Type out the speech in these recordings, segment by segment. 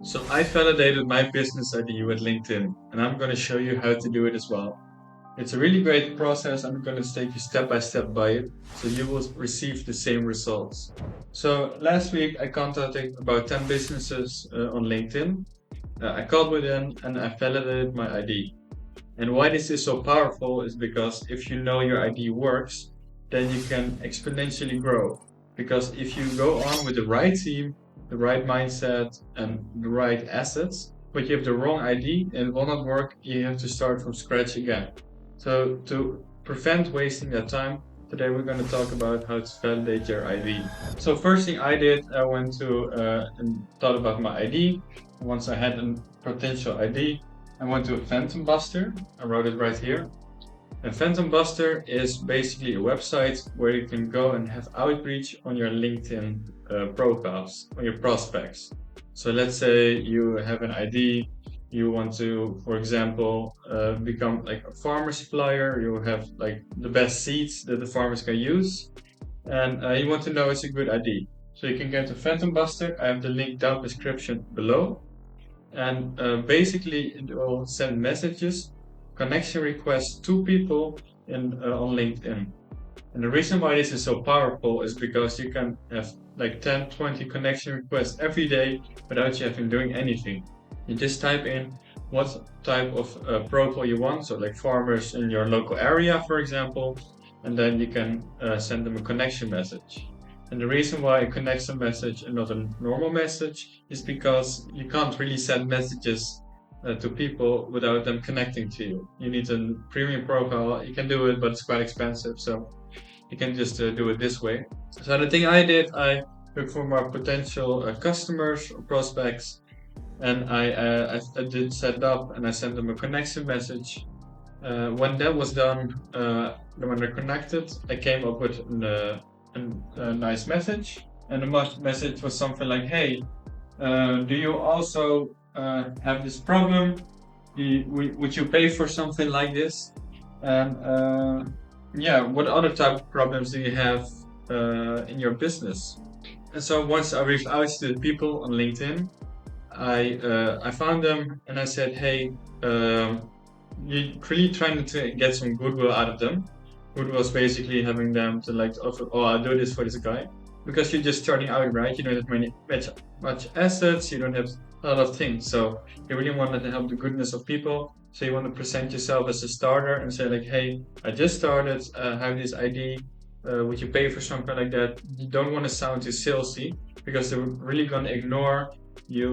So I validated my business ID with LinkedIn, and I'm going to show you how to do it as well. It's a really great process. I'm going to take you step by step by it, so you will receive the same results. So last week I contacted about 10 businesses on LinkedIn. I called within and I validated my ID. And why this is so powerful is because if you know your ID works, then you can exponentially grow. Because if you go on with the right team, the right mindset, and the right assets, but you have the wrong ID and it will not work, you have to start from scratch again. So to prevent wasting that time, today we're going to talk about how to validate your ID. So first thing I did, I went to and thought about my ID. Once I had a potential ID, I went to Phantom Buster. I wrote it right here. And Phantom Buster is basically a website where you can go and have outreach on your LinkedIn profiles, on your prospects. So let's say you have an ID, you want to, for example, become like a farmer supplier, you have like the best seeds that the farmers can use, and you want to know it's a good ID. So you can get to Phantom Buster. I have the link down description below. And basically it will send messages, connection requests to people on LinkedIn. And the reason why this is so powerful is because you can have like 10, 20 connection requests every day without you having doing anything. You just type in what type of profile you want, so like farmers in your local area, for example, and then you can send them a connection message. And the reason why a connection message and not a normal message is because you can't really send messages to people without them connecting to you. You need a premium profile. You can do it, but it's quite expensive. So you can just do it this way. So the thing I did, I looked for my potential customers or prospects, and I did set up and I sent them a connection message. When that was done, when they're connected, I came up with a nice message, and the message was something like, "Hey, do you also have this problem? Would you pay for something like this? And yeah, what other type of problems do you have in your business?" And so once I reached out to the people on LinkedIn, I found them and I said, "Hey, you're really trying to get some goodwill out of them." Goodwill was basically having them to like offer, "Oh, I'll do this for this guy," because you're just starting out, right? You don't have much assets. You don't have a lot of things, so you really wanted to help the goodness of people. So you want to present yourself as a starter and say like, "Hey, I just started. I have this ID. Would you pay for something like that?" You don't want to sound too salesy because they're really gonna ignore you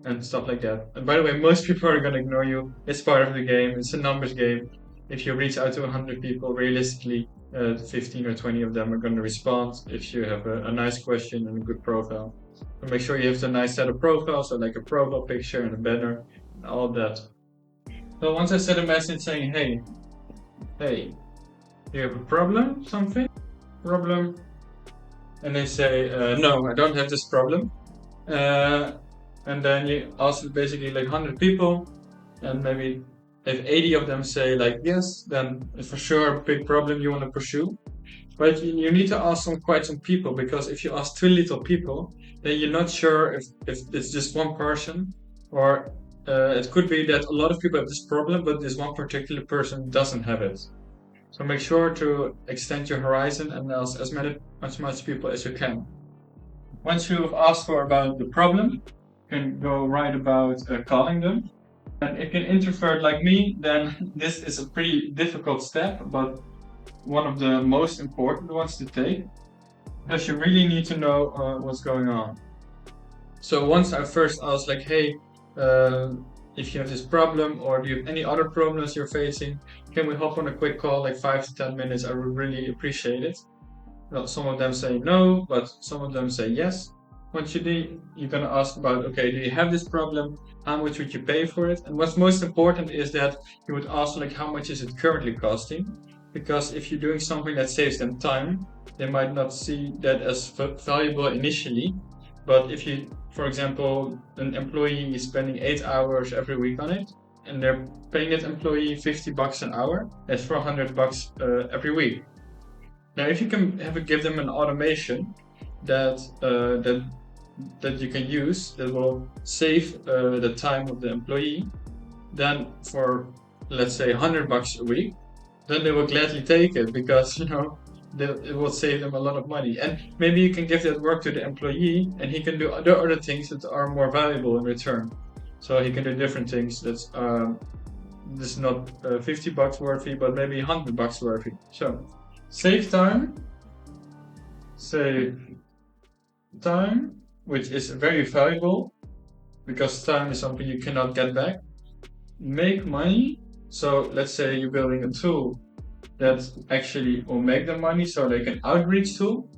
and stuff like that. And by the way, most people are gonna ignore you. It's part of the game. It's a numbers game. If you reach out to 100 people, realistically, 15 or 20 of them are gonna respond if you have a nice question and a good profile. So make sure you have a nice set of profiles, so like a profile picture and a banner and all of that. So once I sent a message saying, hey, you have a problem, something? Problem? And they say, no, I don't have this problem. Uh, and then you ask basically like 100 people, and maybe if 80 of them say like yes, then it's for sure a big problem you want to pursue. But you need to ask quite some people, because if you ask too little people, then you're not sure if it's just one person, or it could be that a lot of people have this problem, but this one particular person doesn't have it. So make sure to extend your horizon and ask as much people as you can. Once you've asked for about the problem, you can go right about calling them. And if you're an introvert like me, then this is a pretty difficult step, but one of the most important ones to take, because you really need to know what's going on. So once I first asked, like, "Hey, uh, if you have this problem or do you have any other problems you're facing, can we hop on a quick call, like 5 to 10 minutes? I would really appreciate it." Well, some of them say no, but some of them say yes. Once you do, you're gonna ask about, okay, do you have this problem? How much would you pay for it? And what's most important is that you would ask like, how much is it currently costing? Because if you're doing something that saves them time, they might not see that as valuable initially. But if you, for example, an employee is spending 8 hours every week on it, and they're paying that employee $50 an hour, that's $400 every week. Now, if you can give them an automation that that you can use that will save the time of the employee, then for, let's say, $100 a week, then they will gladly take it because, it will save them a lot of money. And maybe you can give that work to the employee and he can do other things that are more valuable in return. So he can do different things that's this is not $50 worthy, but maybe $100 worthy. So save time, which is very valuable because time is something you cannot get back. Make money. So let's say you're building a tool that actually will make them money, so like an outreach tool.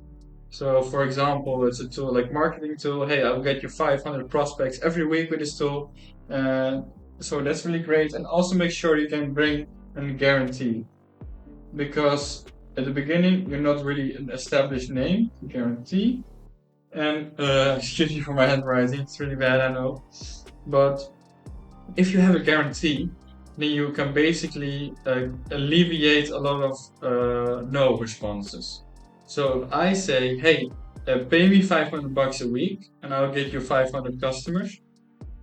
So for example, it's a tool like marketing tool. Hey, I'll get you 500 prospects every week with this tool. So that's really great. And also make sure you can bring a guarantee, because at the beginning you're not really an established name. Guarantee. And excuse me for my handwriting, it's really bad, I know. But if you have a guarantee, then you can basically alleviate a lot of no responses. So if I say, hey, pay me $500 a week and I'll get you 500 customers,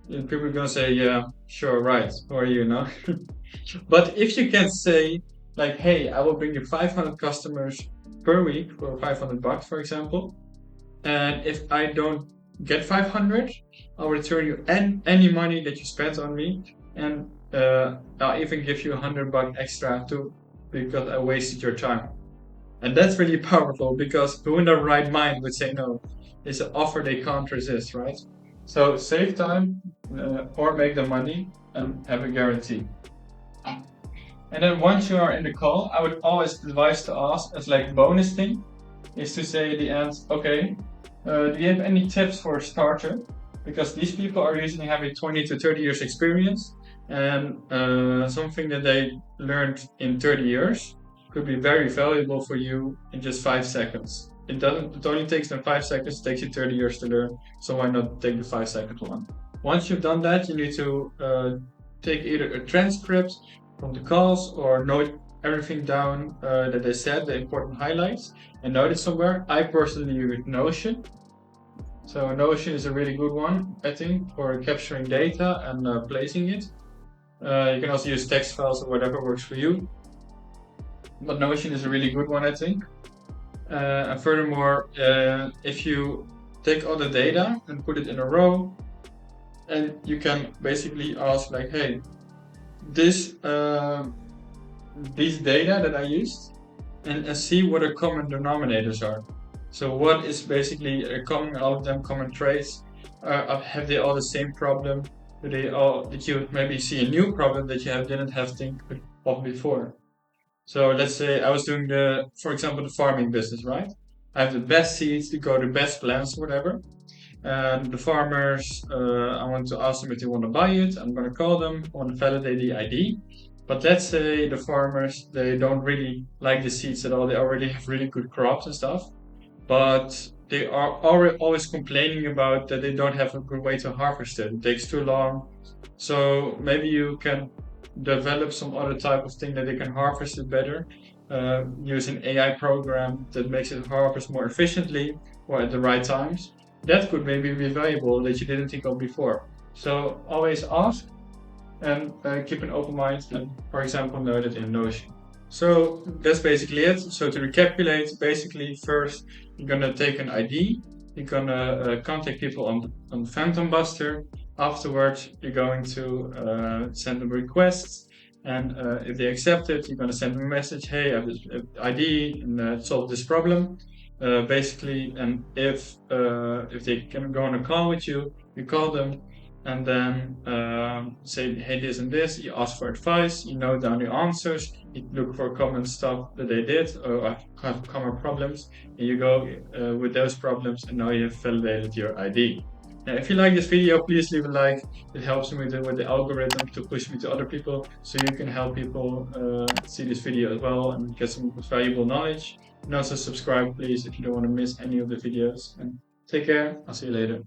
and people are gonna say, yeah, sure, right, who are you now? But if you can say, like, hey, I will bring you 500 customers per week for $500, for example, and if I don't get 500, I'll return you any money that you spent on me, and I'll even give you $100 extra too, because I wasted your time. And that's really powerful, because who in their right mind would say no? It's an offer they can't resist, right? So save time or make the money and have a guarantee. And then once you are in the call, I would always advise to ask as like bonus thing, is to say at the end, okay, do you have any tips for a starter? Because these people are usually having 20 to 30 years experience, and something that they learned in 30 years could be very valuable for you in just 5 seconds. It only takes them 5 seconds, it takes you 30 years to learn, so why not take the 5-second one? Once you've done that, you need to take either a transcript from the calls or note everything down that they said, the important highlights, and note it somewhere. I personally use Notion. So Notion is a really good one, I think, for capturing data and placing it. You can also use text files or whatever works for you. But Notion is a really good one, I think. And furthermore, if you take all the data and put it in a row, and you can basically ask like, hey, these data that I used, and see what the common denominators are. So what is basically a common, all of them common traits? Have they all the same problem? Did you maybe see a new problem that you didn't have think of before? So let's say I was doing for example, the farming business, right? I have the best seeds to go, the best plants, whatever. And the farmers, I want to ask them if they want to buy it. I'm going to call them, I want to validate the ID. But let's say the farmers, they don't really like the seeds at all. They already have really good crops and stuff, but they are always complaining about that they don't have a good way to harvest it. It takes too long. So maybe you can develop some other type of thing that they can harvest it better, use an AI program that makes it harvest more efficiently or at the right times. That could maybe be valuable that you didn't think of before. So always ask and keep an open mind, and for example, note it in Notion. So that's basically it. So to recapitulate, basically first you're gonna take an ID, you're gonna contact people on Phantom Buster. Afterwards, you're going to send them requests, and if they accept it, you're gonna send them a message. Hey, I have this ID and solve this problem. Basically, and if they can go on a call with you, you call them and then say, hey, this and this. You ask for advice, you note down your answers, you look for common stuff that they did or common problems, and you go with those problems, and now you have validated your ID. Now, if you like this video, please leave a like. It helps me with the algorithm to push me to other people, so you can help people see this video as well and get some valuable knowledge. And also subscribe, please, if you don't want to miss any of the videos. And take care. I'll see you later.